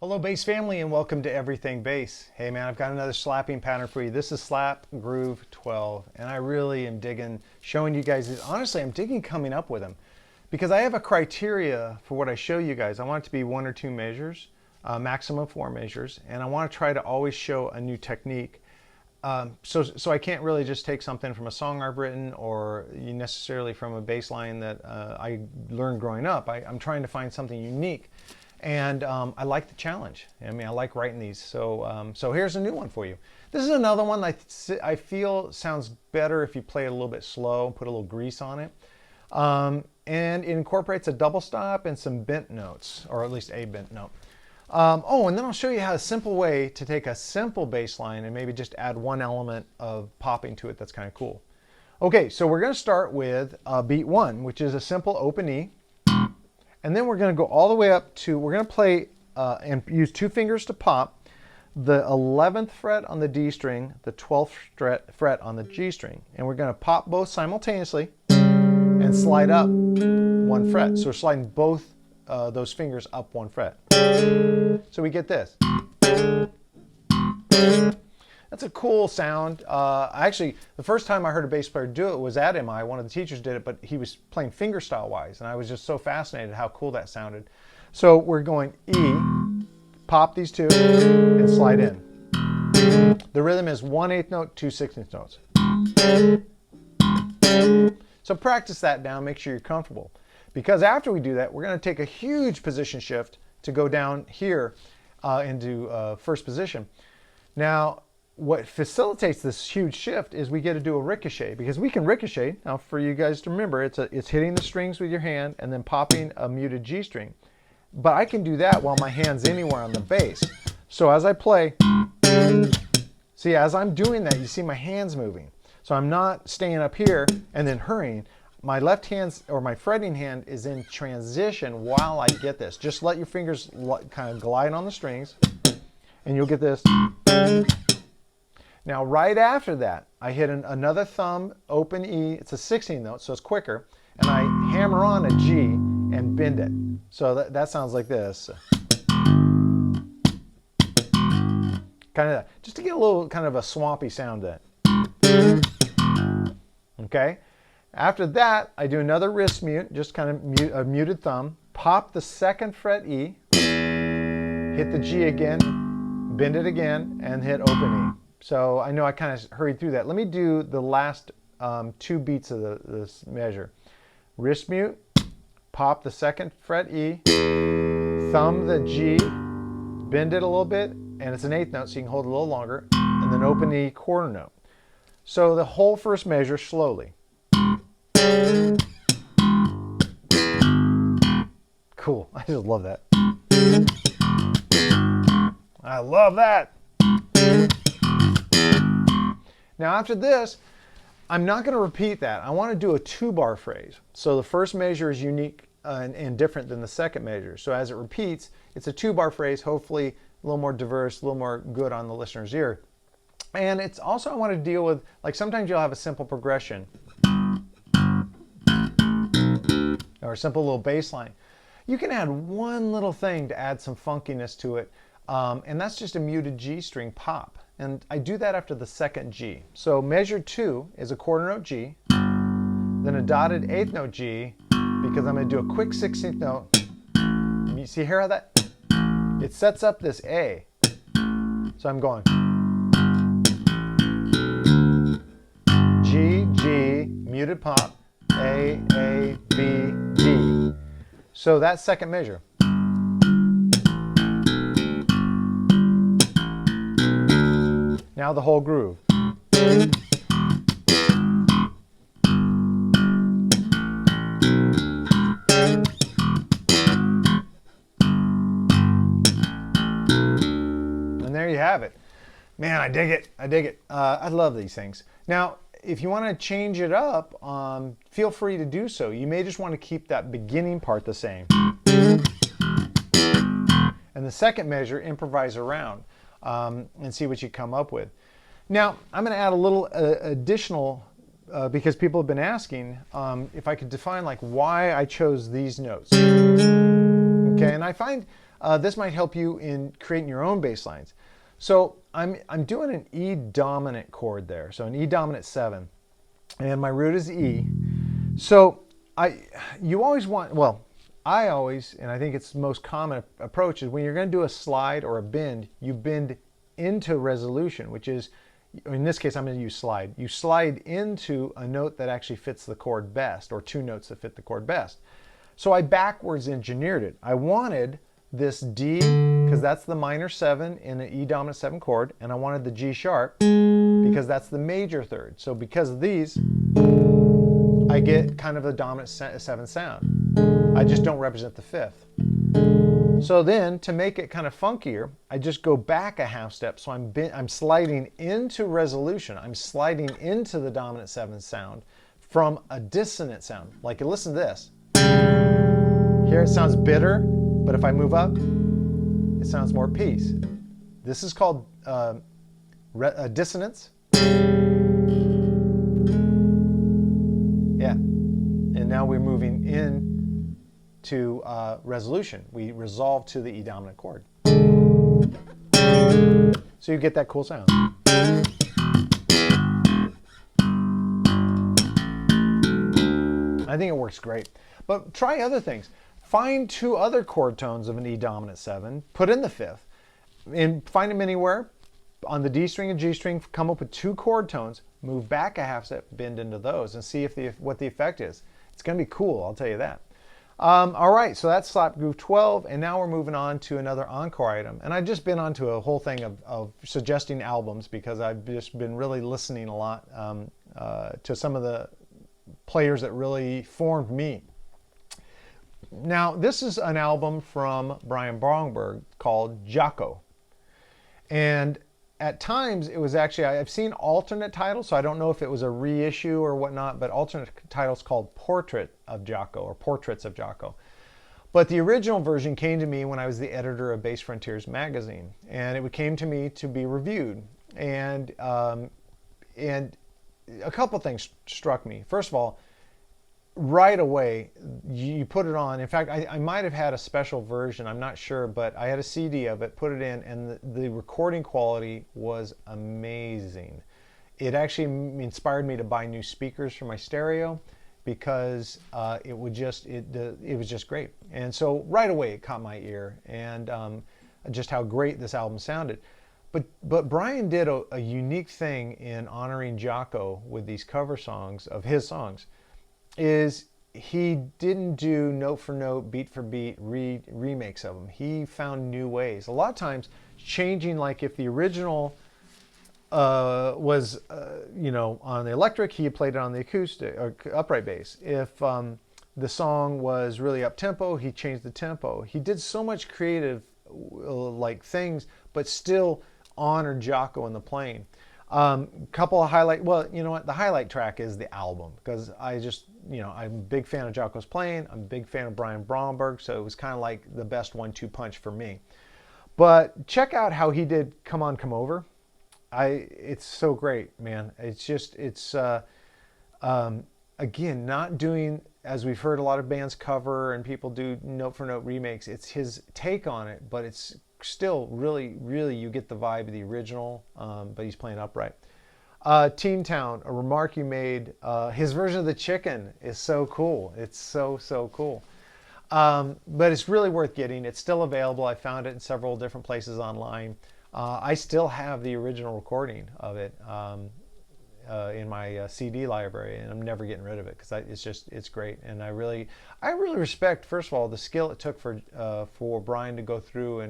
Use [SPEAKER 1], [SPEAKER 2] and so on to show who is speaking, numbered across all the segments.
[SPEAKER 1] Hello bass family and welcome to Everything Bass. Hey man, I've got another slapping pattern for you. This is Slap Groove 12 and I really am digging showing you guys these. Honestly, I'm digging coming up with them because I have a criteria for what I show you guys. I want it to be 1 or 2 measures, maximum 4 measures, and I want to try to always show a new technique. So I can't really just take something from a song I've written or necessarily from a bass line that I learned growing up. I'm trying to find something unique. And I like the challenge. I mean, I like writing these. So here's a new one for you. This is another one that I feel sounds better if you play it a little bit slow, put a little grease on it. And it incorporates a double stop and some bent notes, or at least a bent note. And then I'll show you how a simple way to take a simple bass line and maybe just add one element of popping to it that's kind of cool. Okay, so we're going to start with beat 1, which is a simple open E. And then we're going to go all the way up to, we're going to play and use 2 fingers to pop the 11th fret on the D string, the 12th fret on the G string. And we're going to pop both simultaneously and slide up 1 fret. So we're sliding both those fingers up 1 fret. So we get this. That's a cool sound. Actually, the first time I heard a bass player do it was at MI. One of the teachers did it, but he was playing fingerstyle wise, and I was just so fascinated how cool that sounded. So we're going E, pop these 2, and slide in. The rhythm is 1/8 note, 2 16th notes. So practice that down, make sure you're comfortable. Because after we do that, we're going to take a huge position shift to go down here into first position. Now, what facilitates this huge shift is we get to do a ricochet, because we can ricochet. Now, for you guys to remember, it's hitting the strings with your hand and then popping a muted G string. But I can do that while my hand's anywhere on the bass. So as I play, see, as I'm doing that, you see my hands moving. So I'm not staying up here and then hurrying. My left hand, or my fretting hand, is in transition while I get this. Just let your fingers kind of glide on the strings, and you'll get this. Now, right after that, I hit another thumb, open E. It's a 16th note, so it's quicker. And I hammer on a G and bend it. So that sounds like this. Kind of, just to get a little kind of a swampy sound to it. Okay? After that, I do another wrist mute, just kind of a muted thumb. Pop the 2nd fret E. Hit the G again, bend it again, and hit open E. So I know I kind of hurried through that. Let me do the last 2 beats of this measure. Wrist mute, pop the 2nd fret E, thumb the G, bend it a little bit, and it's an 8th note, so you can hold it a little longer, and then open E quarter note. So the whole first measure slowly. Cool, I just love that. I love that. Now after this, I'm not going to repeat that. I want to do a 2-bar phrase. So the first measure is unique and different than the second measure. So as it repeats, it's a 2-bar phrase, hopefully a little more diverse, a little more good on the listener's ear. And it's also, I want to deal with, like sometimes you'll have a simple progression or a simple little bass line. You can add one little thing to add some funkiness to it, and that's just a muted G string pop. And I do that after the 2nd G. So measure 2 is a quarter note G, then a dotted 8th note G, because I'm going to do a quick 16th note. You see here how that, it sets up this A. So I'm going G, G, muted pop, A, B, D. So that's 2nd measure. Now the whole groove. And there you have it. Man, I dig it. I dig it. I love these things. Now, if you want to change it up, feel free to do so. You may just want to keep that beginning part the same. And the 2nd measure, improvise around. And see what you come up with. Now, I'm going to add a little additional, because people have been asking if I could define like why I chose these notes. Okay, and I find this might help you in creating your own bass lines. So I'm doing an E dominant chord there, so an E dominant 7, and my root is E. So you always want, well, I always, and I think it's the most common approach, is when you're going to do a slide or a bend, you bend into resolution, which is, in this case, I'm going to use slide. You slide into a note that actually fits the chord best, or two notes that fit the chord best. So I backwards engineered it. I wanted this D, because that's the minor 7 in an E dominant 7 chord, and I wanted the G sharp because that's the major third. So because of these, I get kind of a dominant 7 sound. I just don't represent the 5th. So then, to make it kind of funkier, I just go back a half step. So I'm sliding into resolution. I'm sliding into the dominant 7 sound from a dissonant sound. Like, listen to this. Here it sounds bitter, but if I move up, it sounds more peace. This is called dissonance. Yeah. And now we're moving in to resolution. We resolve to the E dominant chord. So you get that cool sound. I think it works great. But try other things. Find two other chord tones of an E dominant 7, put in the 5th, and find them anywhere. On the D string and G string, come up with two chord tones, move back a half step, bend into those, and see what the effect is. It's going to be cool, I'll tell you that. All right, so that's Slap Groove 12, and now we're moving on to another Encore item. And I've just been onto a whole thing of suggesting albums because I've just been really listening a lot to some of the players that really formed me. Now, this is an album from Brian Bromberg called Jaco. And at times, it was actually, I've seen alternate titles, so I don't know if it was a reissue or whatnot, but alternate titles called Portrait of Jaco or Portraits of Jaco. But the original version came to me when I was the editor of Bass Frontiers magazine, and it came to me to be reviewed. And a couple things struck me. First of all, right away, you put it on. In fact, I might have had a special version, I'm not sure, but I had a CD of it, put it in, and the recording quality was amazing. It actually inspired me to buy new speakers for my stereo because it was just great. And so right away it caught my ear, and just how great this album sounded. But Brian did a unique thing in honoring Jaco with these cover songs of his songs. Is he didn't do note for note, beat for beat remakes of them. He found new ways. A lot of times changing, like if the original was on the electric, he played it on the acoustic or upright bass. If the song was really up tempo, he changed the tempo. He did so much creative like things, but still honored Jaco in the playing. Couple of highlight, well, you know what, the highlight track is the album, because I just, I'm a big fan of Jaco's playing, I'm a big fan of Brian Bromberg, so it was kind of like the best 1-2 punch for me. But check out how he did Come On, Come Over. It's so great, man. It's just, again, not doing, as we've heard a lot of bands cover and people do note for note remakes, it's his take on it, but it's still really, really, you get the vibe of the original, but he's playing upright. Teen Town, a remark you made, his version of the chicken is so cool. It's so cool. But it's really worth getting. It's still available. I found it in several different places online. I still have the original recording of it in my CD library, and I'm never getting rid of it because it's great. And I really respect, first of all, the skill it took for Brian to go through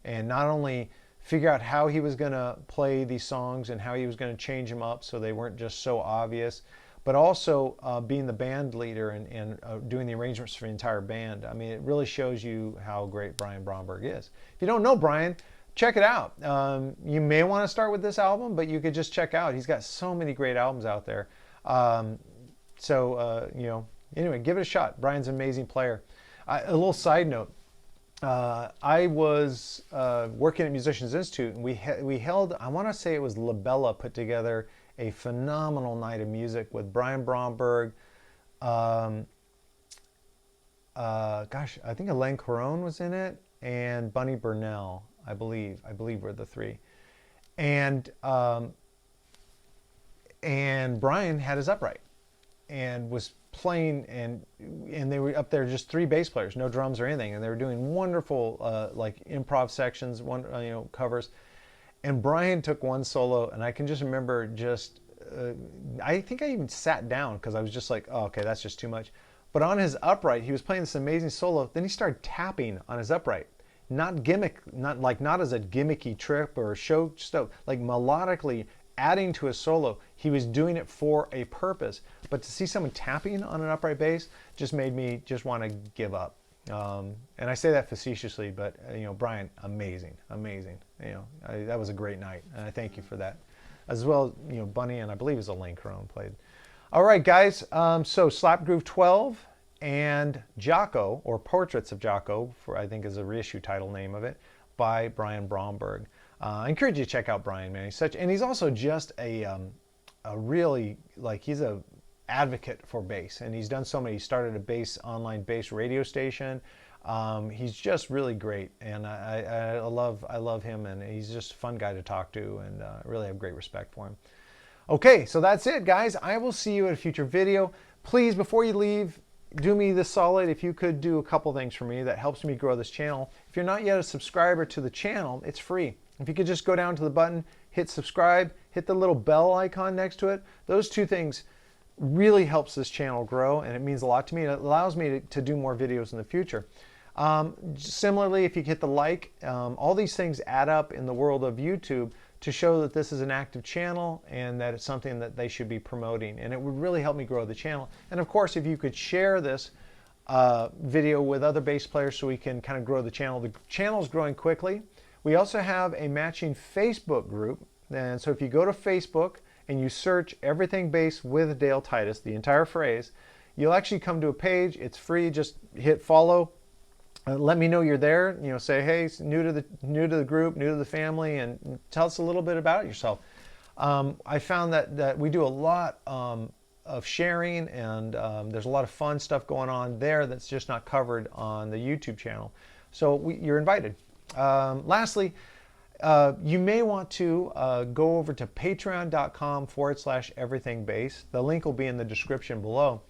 [SPEAKER 1] and not only figure out how he was going to play these songs and how he was going to change them up so they weren't just so obvious, but also being the band leader and doing the arrangements for the entire band. I mean, it really shows you how great Brian Bromberg is. If you don't know Brian, check it out. You may want to start with this album, but you could just check out. He's got so many great albums out there. Anyway, give it a shot. Brian's an amazing player. A little side note. I was working at Musicians Institute, and we held, I want to say it was Labella, put together a phenomenal night of music with Brian Bromberg. I think Elaine Caron was in it. and Bunny Burnell, I believe were the three. And Brian had his upright and was playing, and they were up there, just three bass players, no drums or anything, and they were doing wonderful like improv sections, covers. And Brian took one solo, and I can just remember I think I even sat down because I was just like, oh, okay, that's just too much. But on his upright, he was playing this amazing solo. Then he started tapping on his upright, not as a gimmicky trip or show stuff, like melodically adding to his solo. He was doing it for a purpose. But to see someone tapping on an upright bass just made me just want to give up. And I say that facetiously, but Brian, amazing. That was a great night, and I thank you for that. As well, Bunny, and I believe it was Elaine Caron played. All right, guys. So Slap Groove 12 and Jaco, or Portraits of Jaco, I think is a reissue title name of it, by Brian Bromberg. I encourage you to check out Brian, man. He's also just a really, he's a advocate for bass, and he's done so many. He started a online bass radio station. He's just really great, and I love him, and he's just a fun guy to talk to, and I really have great respect for him. Okay, so that's it, guys. I will see you at a future video. Please, before you leave, do me the solid, if you could do a couple things for me that helps me grow this channel. If you're not yet a subscriber to the channel, it's free. If you could just go down to the button, hit subscribe, hit the little bell icon next to it. Those two things really helps this channel grow, and it means a lot to me. It allows me to do more videos in the future. Similarly, if you hit the like, all these things add up in the world of YouTube to show that this is an active channel and that it's something that they should be promoting, and it would really help me grow the channel. And of course, if you could share this video with other bass players so we can kind of grow the channel. The channel is growing quickly. We also have a matching Facebook group, and so if you go to Facebook and you search Everything Bass with Dale Titus, the entire phrase, you'll actually come to a page. It's free. Just hit follow. Let me know you're there. Say, hey, new to the group, new to the family, and tell us a little bit about yourself. I found that we do a lot of sharing, and there's a lot of fun stuff going on there that's just not covered on the YouTube channel. So you're invited. Lastly, you may want to go over to patreon.com/everythingbass. The link will be in the description below.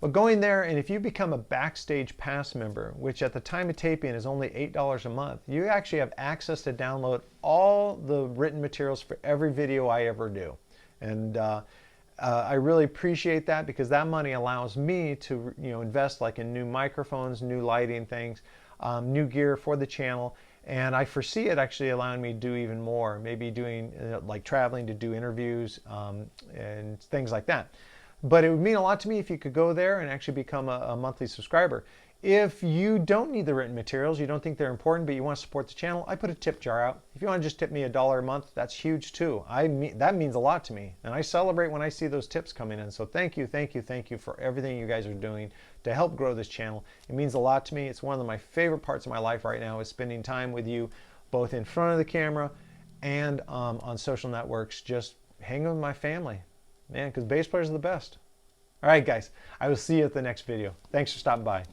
[SPEAKER 1] But going there, and if you become a Backstage Pass member, which at the time of taping is only $8 a month, you actually have access to download all the written materials for every video I ever do. And I really appreciate that, because that money allows me to invest in new microphones, new lighting things, new gear for the channel. And I foresee it actually allowing me to do even more, maybe doing traveling to do interviews and things like that. But it would mean a lot to me if you could go there and actually become a monthly subscriber. If you don't need the written materials, you don't think they're important, but you want to support the channel, I put a tip jar out. If you want to just tip me $1 a month, that's huge too. That means a lot to me, and I celebrate when I see those tips coming in. So thank you for everything you guys are doing to help grow this channel. It means a lot to me. It's one of my favorite parts of my life right now, is spending time with you, both in front of the camera and on social networks, just hanging with my family. Man, because bass players are the best. All right, guys, I will see you at the next video. Thanks for stopping by.